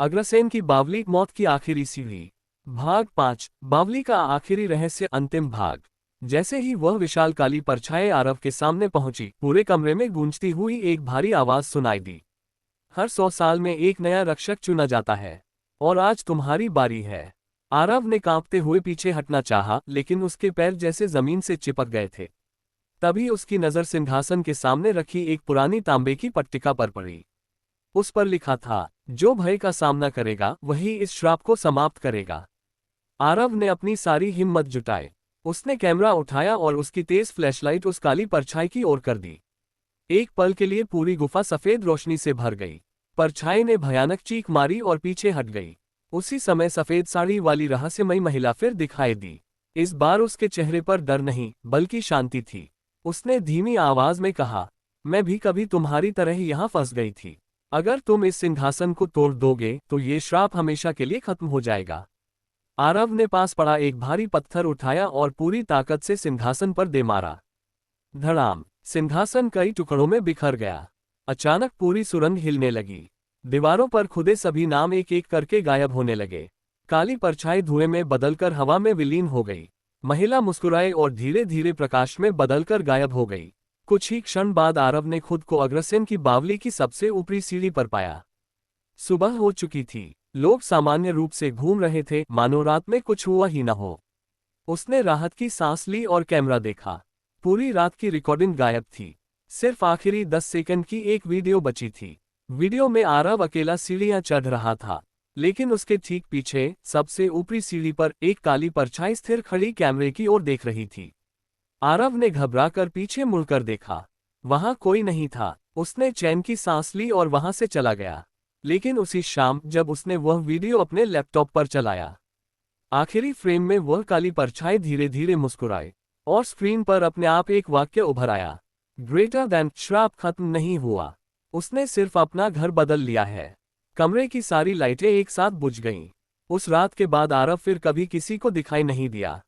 अग्रसेन की बावली मौत की आखिरी सीढ़ी। भाग 5। बावली का आखिरी रहस्य, अंतिम भाग। जैसे ही वह विशाल काली परछाई आरव के सामने पहुंची, पूरे कमरे में गूंजती हुई एक भारी आवाज सुनाई दी। हर 100 साल में एक नया रक्षक चुना जाता है, और आज तुम्हारी बारी है। आरव ने कांपते हुए पीछे हटना चाहा, लेकिन उसके पैर जैसे जमीन से चिपक गए थे। तभी उसकी नजर सिंहासन के सामने रखी एक पुरानी तांबे की पट्टिका पर पड़ी। उस पर लिखा था, जो भय का सामना करेगा वही इस श्राप को समाप्त करेगा। आरव ने अपनी सारी हिम्मत जुटाई। उसने कैमरा उठाया और उसकी तेज फ्लैशलाइट उस काली परछाई की ओर कर दी। एक पल के लिए पूरी गुफा सफेद रोशनी से भर गई। परछाई ने भयानक चीख मारी और पीछे हट गई। उसी समय सफेद साड़ी वाली रहस्यमयी महिला फिर दिखाई दी। इस बार उसके चेहरे पर डर नहीं, बल्कि शांति थी। उसने धीमी आवाज में कहा, मैं भी कभी तुम्हारी तरह ही यहाँ फंस गई थी। अगर तुम इस सिंहासन को तोड़ दोगे तो ये श्राप हमेशा के लिए खत्म हो जाएगा। आरव ने पास पड़ा एक भारी पत्थर उठाया और पूरी ताकत से सिंहासन पर दे मारा। धड़ाम! सिंहासन कई टुकड़ों में बिखर गया। अचानक पूरी सुरंग हिलने लगी। दीवारों पर खुदे सभी नाम एक एक करके गायब होने लगे। काली परछाई धुएं में बदलकर हवा में विलीन हो गई। महिला मुस्कुराई और धीरे धीरे प्रकाश में बदलकर गायब हो गई। कुछ ही क्षण बाद आरव ने खुद को अग्रसेन की बावली की सबसे ऊपरी सीढ़ी पर पाया। सुबह हो चुकी थी। लोग सामान्य रूप से घूम रहे थे, मानो रात में कुछ हुआ ही न हो। उसने राहत की सांस ली और कैमरा देखा। पूरी रात की रिकॉर्डिंग गायब थी। सिर्फ आखिरी 10 सेकंड की एक वीडियो बची थी। वीडियो में आरव अकेला सीढ़ियां चढ़ रहा था, लेकिन उसके ठीक पीछे सबसे ऊपरी सीढ़ी पर एक काली परछाई स्थिर खड़ी कैमरे की ओर देख रही थी। आरव ने घबराकर पीछे मुड़कर देखा। वहां कोई नहीं था। उसने चैन की सांस ली और वहां से चला गया। लेकिन उसी शाम जब उसने वह वीडियो अपने लैपटॉप पर चलाया, आखिरी फ्रेम में वह काली परछाई धीरे धीरे मुस्कुराई और स्क्रीन पर अपने आप एक वाक्य उभर आया, ग्रेटर दैन, श्राप खत्म नहीं हुआ, उसने सिर्फ अपना घर बदल लिया है। कमरे की सारी लाइटें एक साथ बुझ गईं। उस रात के बाद आरव फिर कभी किसी को दिखाई नहीं दिया।